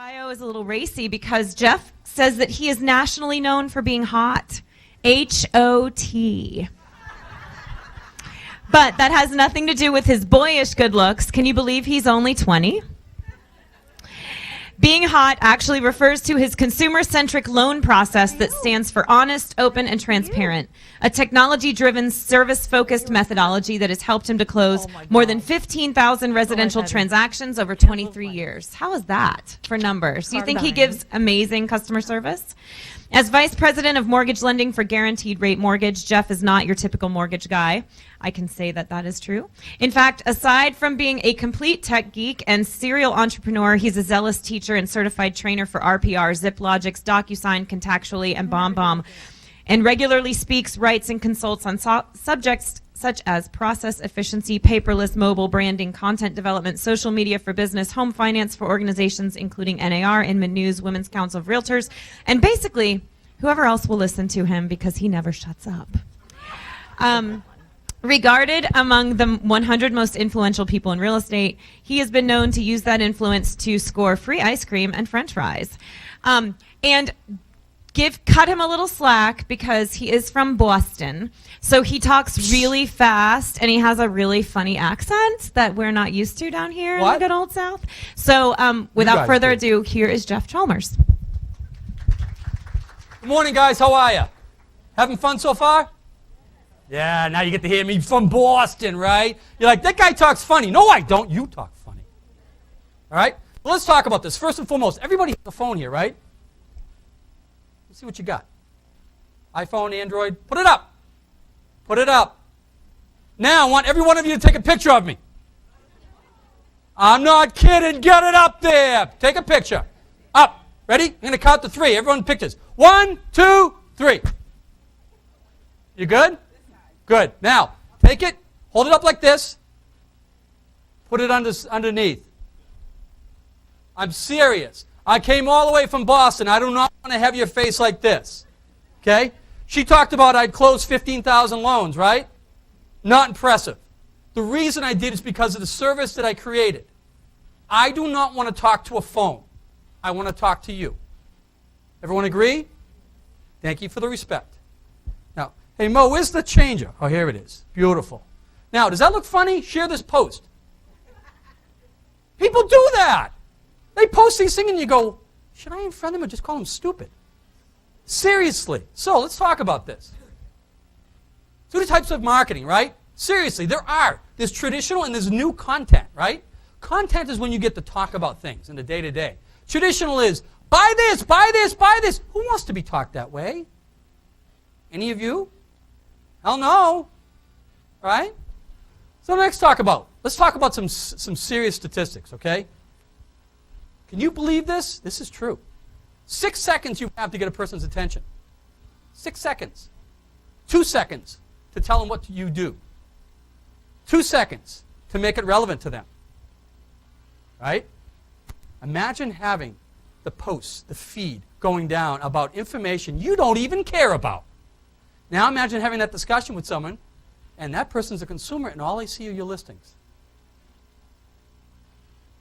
bio is a little racy because Jeff says that he is nationally known for being hot. H-O-T. But that has nothing to do with his boyish good looks. Can you believe he's only 20? Being hot actually refers to his consumer-centric loan process that stands for honest, open, and transparent, a technology-driven, service-focused methodology that has helped him to close more than 15,000 residential transactions over 23 years. How is that for numbers? Do you think he gives amazing customer service? As Vice President of Mortgage Lending for Guaranteed Rate Mortgage, Jeff is not your typical mortgage guy. I can say that that is true. In fact, aside from being a complete tech geek and serial entrepreneur, he's a zealous teacher and certified trainer for RPR, ZipLogix, DocuSign, Contactually, and BombBomb, and regularly speaks, writes, and consults on subjects such as process efficiency, paperless, mobile branding, content development, social media for business, home finance for organizations including NAR, Inman News, Women's Council of Realtors, and basically whoever else will listen to him because he never shuts up. Regarded among the 100 most influential people in real estate, he has been known to use that influence to score free ice cream and French fries. And cut him a little slack because he is from Boston. So he talks really fast and he has a really funny accent that we're not used to down here in the good old South. So without further ado, here is Jeff Chalmers. Good morning, guys. How are you? Having fun so far? Yeah, now you get to hear me from Boston, right? You're like, that guy talks funny. No, I don't. You talk funny. All right? Well, let's talk about this. First and foremost, everybody has a phone here, right? Let's see what you got. iPhone, Android. Put it up. Put it up. Now I want every one of you to take a picture of me. I'm not kidding. Get it up there. Take a picture. Up. Ready? I'm going to count to 3. Everyone pictures. 1, 2, 3. You good? Good. Now, take it. Hold it up like this. Put it underneath. I'm serious. I came all the way from Boston. I do not want to have your face like this. Okay? She talked about I'd closed 15,000 loans, right? Not impressive. The reason I did is because of the service that I created. I do not want to talk to a phone. I want to talk to you. Everyone agree? Thank you for the respect. Now, hey, Mo, where's the changer? Oh, here it is. Beautiful. Now, does that look funny? Share this post. People do that. They post these things and you go, should I unfriend them or just call them stupid? Seriously. So let's talk about this. 2 types of marketing, right? Seriously, there's traditional and there's new content, right? Content is when you get to talk about things in the day-to-day. Traditional is, buy this, buy this, buy this. Who wants to be talked that way? Any of you? Hell no. Right? So let's talk about some serious statistics, okay? Can you believe this? This is true. 6 seconds you have to get a person's attention. 6 seconds. 2 seconds to tell them what you do. 2 seconds to make it relevant to them. Right? Imagine having the posts, the feed going down about information you don't even care about. Now imagine having that discussion with someone and that person's a consumer and all they see are your listings.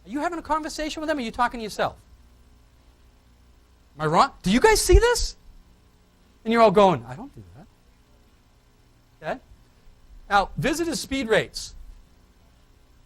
Are you having a conversation with them or are you talking to yourself? Am I wrong? Do you guys see this? And you're all going, I don't do that. Okay? Now, visitor speed rates.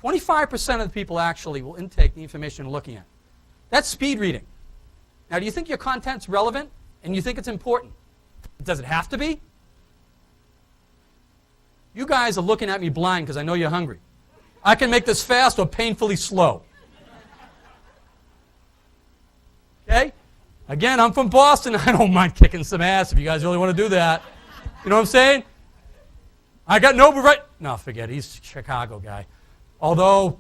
25% of the people actually will intake the information you're looking at. That's speed reading. Now, do you think your content's relevant and you think it's important? Does it have to be? You guys are looking at me blind because I know you're hungry. I can make this fast or painfully slow. Okay? Again, I'm from Boston. I don't mind kicking some ass if you guys really want to do that. You know what I'm saying? I got no right. No, forget it. He's a Chicago guy. Although,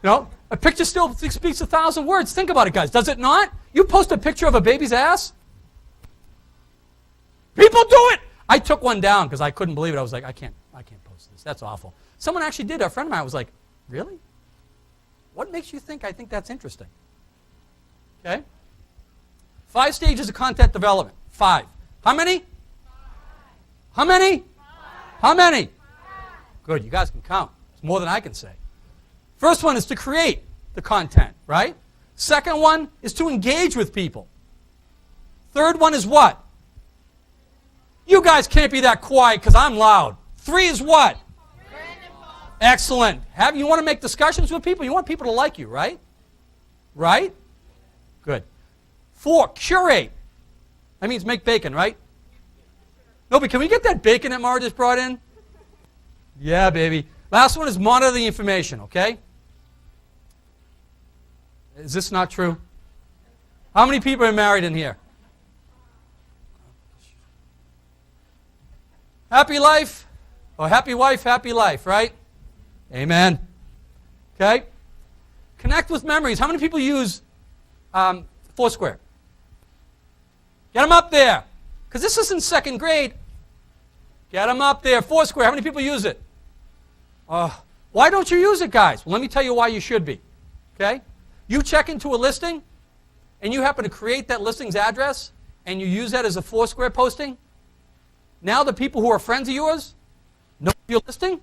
a picture still speaks 1,000 words. Think about it, guys. Does it not? You post a picture of a baby's ass? People do it. I took one down because I couldn't believe it. I was like, I can't post this. That's awful. Someone actually did. A friend of mine was like, really? What makes you think I think that's interesting? Okay? 5 stages of content development. 5. How many? 5. How many? 5. How many? 5. Good. You guys can count. It's more than I can say. First one is to create the content, right? Second one is to engage with people. Third one is what? You guys can't be that quiet because I'm loud. 3 is what? Excellent. You want to make discussions with people? You want people to like you, right? Right? Good. 4, curate. That means make bacon, right? No, but can we get that bacon that Mara just brought in? Yeah, baby. Last one is monitor the information, okay? Is this not true? How many people are married in here? Happy life, or happy wife, happy life, right? Amen. Okay? Connect with memories. How many people use Foursquare? Get them up there. Because this isn't second grade. Get them up there. Foursquare. How many people use it? Why don't you use it, guys? Well, let me tell you why you should be. Okay? You check into a listing, and you happen to create that listing's address, and you use that as a Foursquare posting. Now the people who are friends of yours know your listing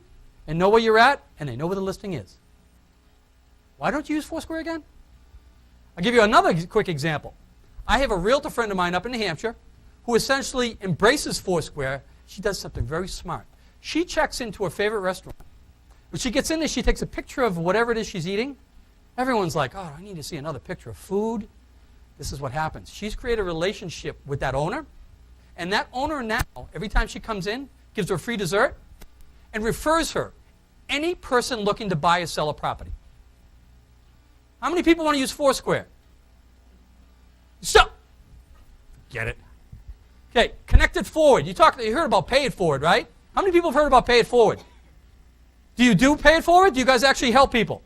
and know where you're at, and they know where the listing is. Why don't you use Foursquare again? I'll give you another quick example. I have a realtor friend of mine up in New Hampshire who essentially embraces Foursquare. She does something very smart. She checks into her favorite restaurant. When she gets in there, she takes a picture of whatever it is she's eating. Everyone's like, oh, I need to see another picture of food. This is what happens. She's created a relationship with that owner. And that owner now, every time she comes in, gives her a free dessert and refers her any person looking to buy or sell a property. How many people want to use Foursquare? So, get it. Okay, connect it forward. You heard about pay it forward, right? How many people have heard about pay it forward? Do you do pay it forward? Do you guys actually help people?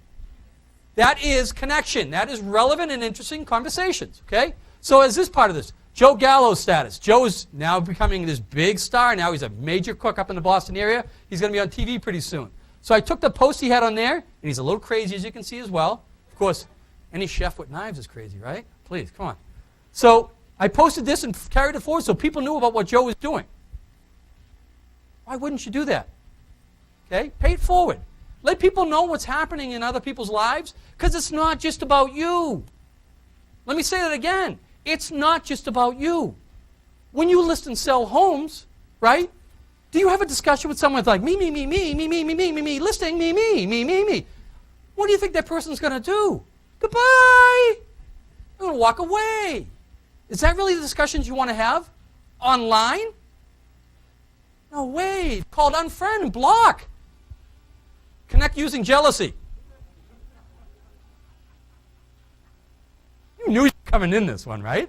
That is connection. That is relevant and interesting conversations, okay? So as this part of this, Joe Gallo's status. Joe is now becoming this big star. Now he's a major cook up in the Boston area. He's going to be on TV pretty soon. So I took the post he had on there, and he's a little crazy, as you can see as well. Of course, any chef with knives is crazy, right? Please, come on. So I posted this and carried it forward so people knew about what Joe was doing. Why wouldn't you do that? Okay? Pay it forward. Let people know what's happening in other people's lives, because it's not just about you. Let me say that again. It's not just about you. When you list and sell homes, right? Do you have a discussion with someone like me, listing, me? What do you think that person's going to do? Goodbye. They're going to walk away. Is that really the discussions you want to have online? No way. It's called unfriend and block. Connect using jealousy. You knew you were coming in this one, right?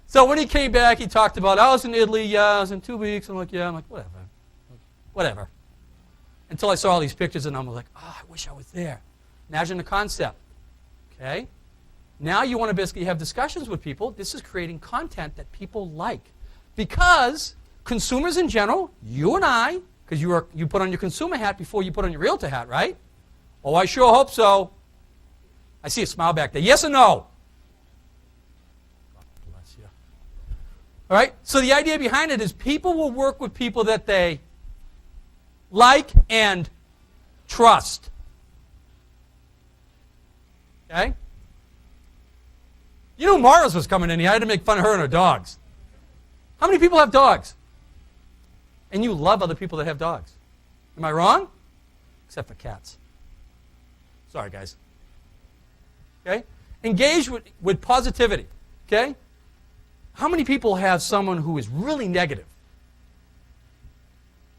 So when he came back, he talked about, I was in Italy, I was in 2 weeks. I'm like, yeah. I'm like, whatever. Until I saw all these pictures, and I'm like, oh, I wish I was there. Imagine the concept. Okay? Now you want to basically have discussions with people. This is creating content that people like. Because consumers in general, you and I, because you put on your consumer hat before you put on your realtor hat, right? Oh, I sure hope so. I see a smile back there. Yes or no? God bless you. All right? So the idea behind it is people will work with people that they like and trust. Okay? You know Mars was coming in here. I had to make fun of her and her dogs. How many people have dogs? And you love other people that have dogs. Am I wrong? Except for cats. Sorry, guys. Okay? Engage with positivity. Okay? How many people have someone who is really negative?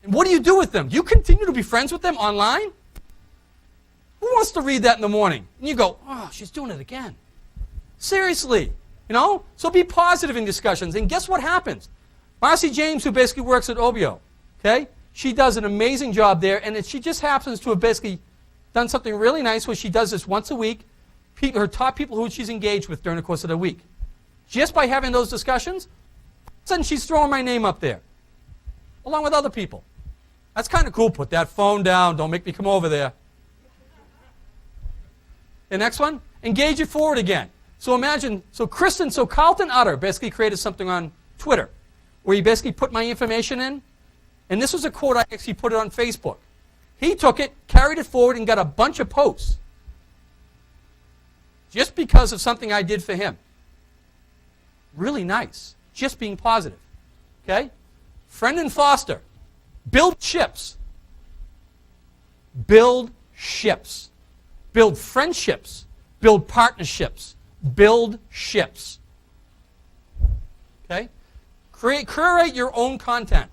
And what do you do with them? Do you continue to be friends with them online? Who wants to read that in the morning? And you go, oh, she's doing it again. Seriously. You know? So be positive in discussions. And guess what happens? Marcy James, who basically works at Obio, okay? She does an amazing job there, and she just happens to have basically done something really nice where she does this once a week. Her top people who she's engaged with during the course of the week. Just by having those discussions, all of a sudden she's throwing my name up there, along with other people. That's kind of cool. Put that phone down. Don't make me come over there. The next one, engage it forward again. So imagine, Carlton Utter basically created something on Twitter where he basically put my information in, and this was a quote, I actually put it on Facebook. He took it, carried it forward, and got a bunch of posts. just because of something I did for him. Really nice. Just being positive. Okay? Friend and foster. Build ships. Build ships. Build friendships. Build partnerships. Build ships. Okay? Curate your own content.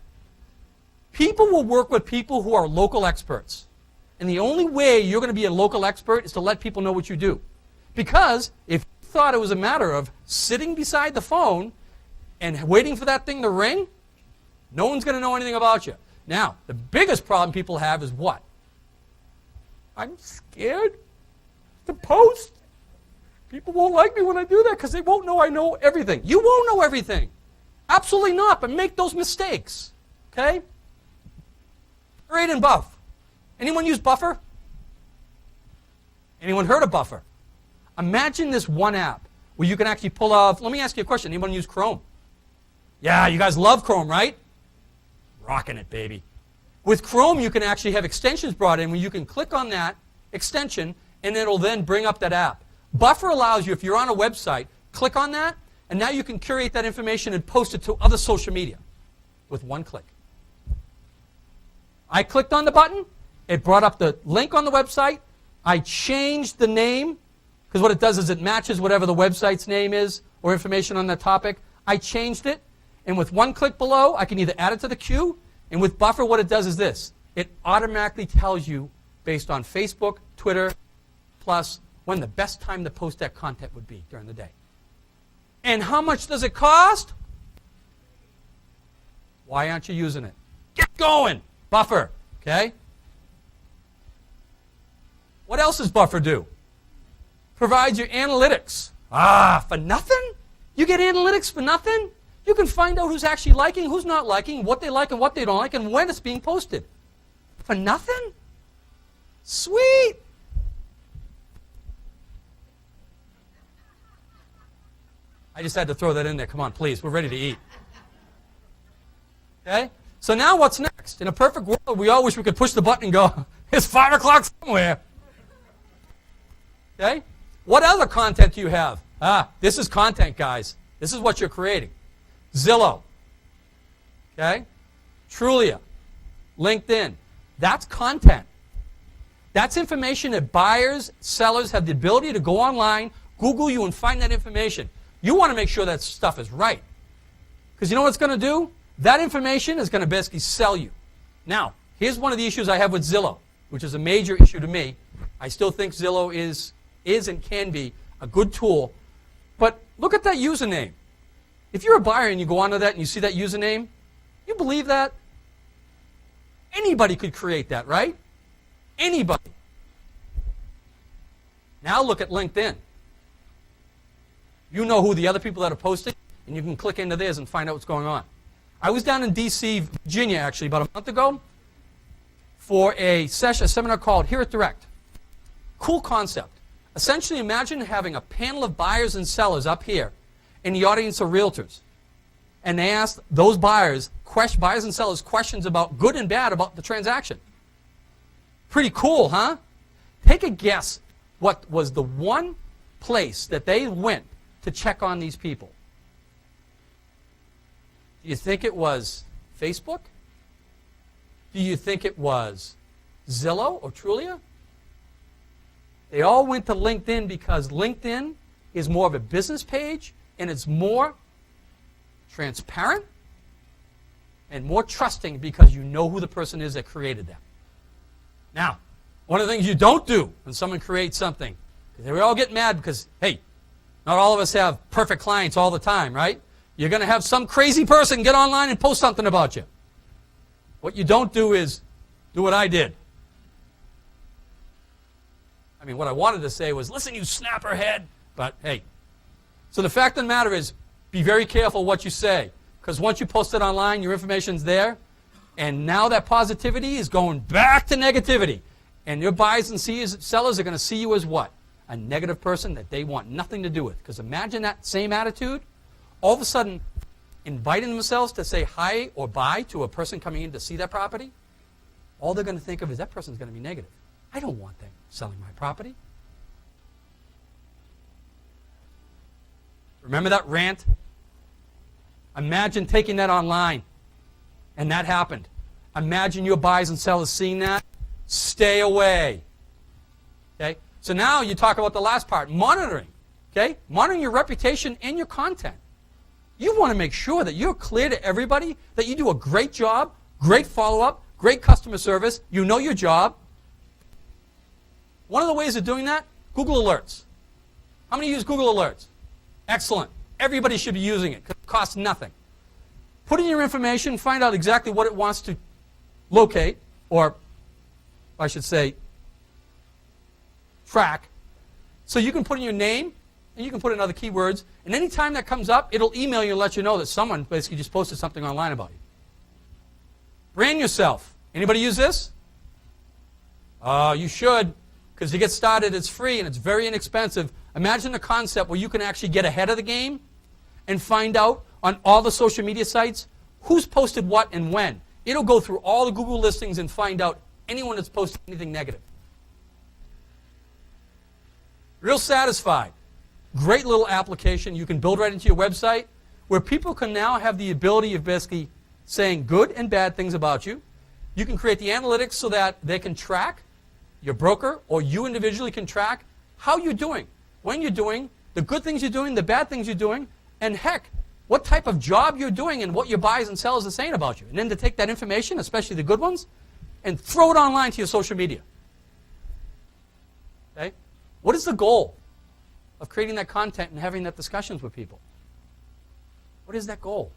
People will work with people who are local experts. And the only way you're going to be a local expert is to let people know what you do. Because if you thought it was a matter of sitting beside the phone and waiting for that thing to ring, no one's going to know anything about you. Now, the biggest problem people have is what? I'm scared to post. People won't like me when I do that because they won't know I know everything. You won't know everything. Absolutely not, but make those mistakes. Okay? Curate and buff. Anyone use Buffer? Anyone heard of Buffer? Imagine this one app where you can actually pull off. Let me ask you a question. Anyone use Chrome? Yeah, you guys love Chrome, right? Rocking it, baby. With Chrome, you can actually have extensions brought in where you can click on that extension and it'll then bring up that app. Buffer allows you, if you're on a website, click on that, and now you can curate that information and post it to other social media with one click. I clicked on the button. It brought up the link on the website. I changed the name, because what it does is it matches whatever the website's name is or information on that topic. I changed it, and with one click below, I can either add it to the queue, and with Buffer, what it does is this. It automatically tells you, based on Facebook, Twitter, plus when the best time to post that content would be during the day. And how much does it cost? Why aren't you using it? Get going! Buffer, okay? What else does Buffer do? Provides your analytics. For nothing? You get analytics for nothing? You can find out who's actually liking, who's not liking, what they like and what they don't like, and when it's being posted. For nothing? Sweet! I just had to throw that in there. Come on, please. We're ready to eat. Okay? So now what's next? In a perfect world, we all wish we could push the button and go, it's 5 o'clock somewhere. Okay? What other content do you have? This is content, guys. This is what you're creating. Zillow. Okay? Trulia. LinkedIn. That's content. That's information that buyers, sellers have the ability to go online, Google you, and find that information. You want to make sure that stuff is right. Because you know what it's going to do? That information is going to basically sell you. Now, here's one of the issues I have with Zillow, which is a major issue to me. I still think Zillow is and can be a good tool. But look at that username. If you're a buyer and you go onto that and you see that username, you believe that? Anybody could create that, right? Anybody. Now look at LinkedIn. You know who the other people that are posting, and you can click into theirs and find out what's going on. I was down in D.C., Virginia, actually, about a month ago for a seminar called Hear It Direct. Cool concept. Essentially, imagine having a panel of buyers and sellers up here in the audience of realtors. And they asked those buyers and sellers questions about good and bad about the transaction. Pretty cool, huh? Take a guess what was the one place that they went to check on these people. Do you think it was Facebook? Do you think it was Zillow or Trulia? They all went to LinkedIn because LinkedIn is more of a business page and it's more transparent and more trusting because you know who the person is that created them. Now, one of the things you don't do when someone creates something, because we all get mad because, hey, not all of us have perfect clients all the time, right? You're going to have some crazy person get online and post something about you. What you don't do is do what I did. I mean, what I wanted to say was, listen, you snapperhead, but hey. So the fact of the matter is, be very careful what you say, because once you post it online, your information's there, and now that positivity is going back to negativity, and your buyers and sellers are going to see you as what? A negative person that they want nothing to do with. Because imagine that same attitude, all of a sudden inviting themselves to say hi or bye to a person coming in to see that property. All they're going to think of is that person's going to be negative. I don't want them selling my property. Remember that rant? Imagine taking that online, and that happened. Imagine your buyers and sellers seeing that. Stay away. Okay? So now you talk about the last part, monitoring. Okay? Monitoring your reputation and your content. You want to make sure that you're clear to everybody that you do a great job, great follow-up, great customer service, you know your job. One of the ways of doing that, Google Alerts. How many use Google Alerts? Excellent. Everybody should be using it because it costs nothing. Put in your information, find out exactly what it wants to locate, or I should say track. So you can put in your name, and you can put in other keywords, and any time that comes up, it'll email you and let you know that someone basically just posted something online about you. Brand yourself. Anybody use this? You should, because to get started, it's free and it's very inexpensive. Imagine the concept where you can actually get ahead of the game and find out on all the social media sites who's posted what and when. It'll go through all the Google listings and find out anyone that's posted anything negative. Real Satisfied. Great little application you can build right into your website where people can now have the ability of basically saying good and bad things about you. You can create the analytics so that they can track, your broker or you individually can track how you're doing, when you're doing, the good things you're doing, the bad things you're doing, and heck, what type of job you're doing and what your buyers and sellers are saying about you. And then to take that information, especially the good ones, and throw it online to your social media. Okay? What is the goal of creating that content and having that discussions with people? What is that goal?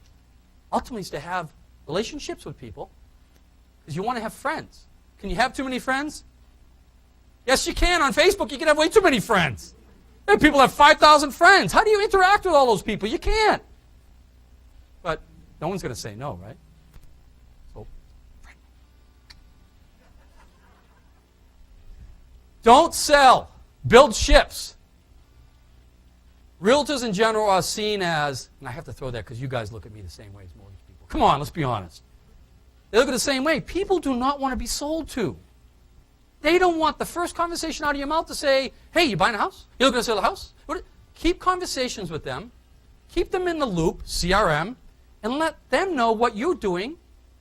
Ultimately, is to have relationships with people because you want to have friends. Can you have too many friends? Yes, you can. On Facebook, you can have way too many friends. There are people who have 5,000 friends. How do you interact with all those people? You can't. But no one's going to say no, right? So, don't sell. Build ships. Realtors in general are seen as, and I have to throw that because you guys look at me the same way as mortgage people. Come on, let's be honest. They look at it the same way. People do not want to be sold to. They don't want the first conversation out of your mouth to say, hey, you buying a house? You looking to sell a house? Keep conversations with them. Keep them in the loop, CRM, and let them know what you're doing.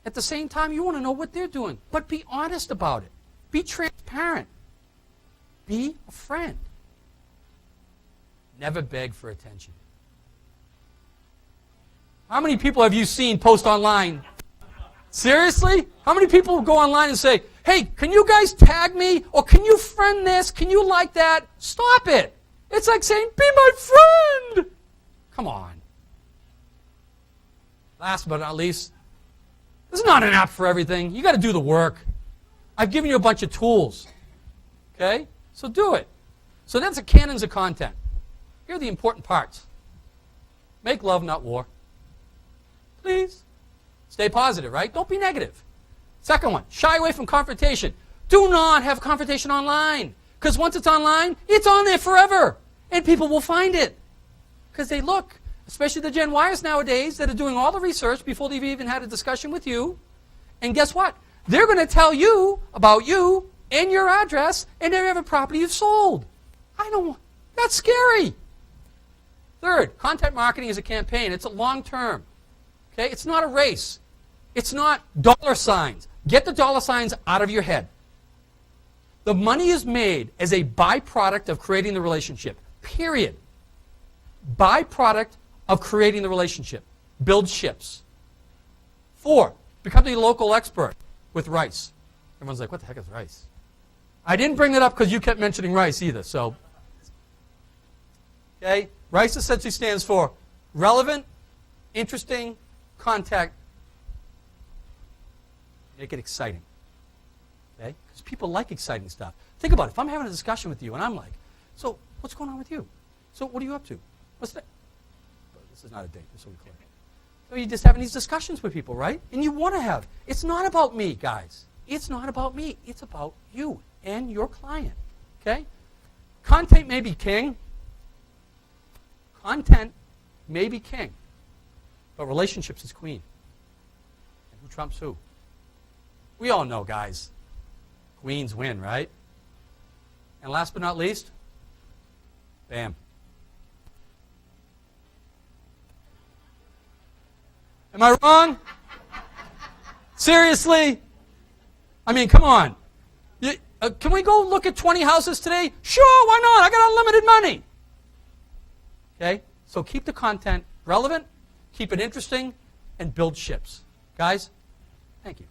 At the same time, you want to know what they're doing. But be honest about it. Be transparent. Be a friend. Never beg for attention. How many people have you seen post online? Seriously? How many people go online and say, hey, can you guys tag me? Or can you friend this? Can you like that? Stop it. It's like saying, be my friend. Come on. Last but not least, this is not an app for everything. You got to do the work. I've given you a bunch of tools. Okay? So do it. So that's the canons of content. Here are the important parts. Make love, not war. Please. Stay positive, right? Don't be negative. Second one, shy away from confrontation. Do not have confrontation online. Because once it's online, it's on there forever. And people will find it. Because they look, especially the Gen Yers nowadays that are doing all the research before they've even had a discussion with you. And guess what? They're going to tell you about you and your address and every other property you've sold. That's scary. Third, content marketing is a campaign. It's a long term. Okay? It's not a race. It's not dollar signs. Get the dollar signs out of your head. The money is made as a byproduct of creating the relationship. Period. Byproduct of creating the relationship. Build ships. 4, become the local expert with rice. Everyone's like, what the heck is rice? I didn't bring that up because you kept mentioning rice either. So, okay, rice essentially stands for relevant, interesting, contact. Make it exciting. Okay? Because people like exciting stuff. Think about it. If I'm having a discussion with you and I'm like, so what's going on with you? So what are you up to? What's that? This is not a date, just so we clear. So you're just having these discussions with people, right? And you want to have. It's not about me, guys. It's not about me. It's about you and your client. Okay? Content may be king. Content may be king. But relationships is queen. And who trumps who? We all know, guys. Queens win, right? And last but not least, bam. Am I wrong? Seriously? I mean, come on. Can we go look at 20 houses today? Sure, why not? I got unlimited money. Okay? So keep the content relevant, keep it interesting, and build ships. Guys, thank you.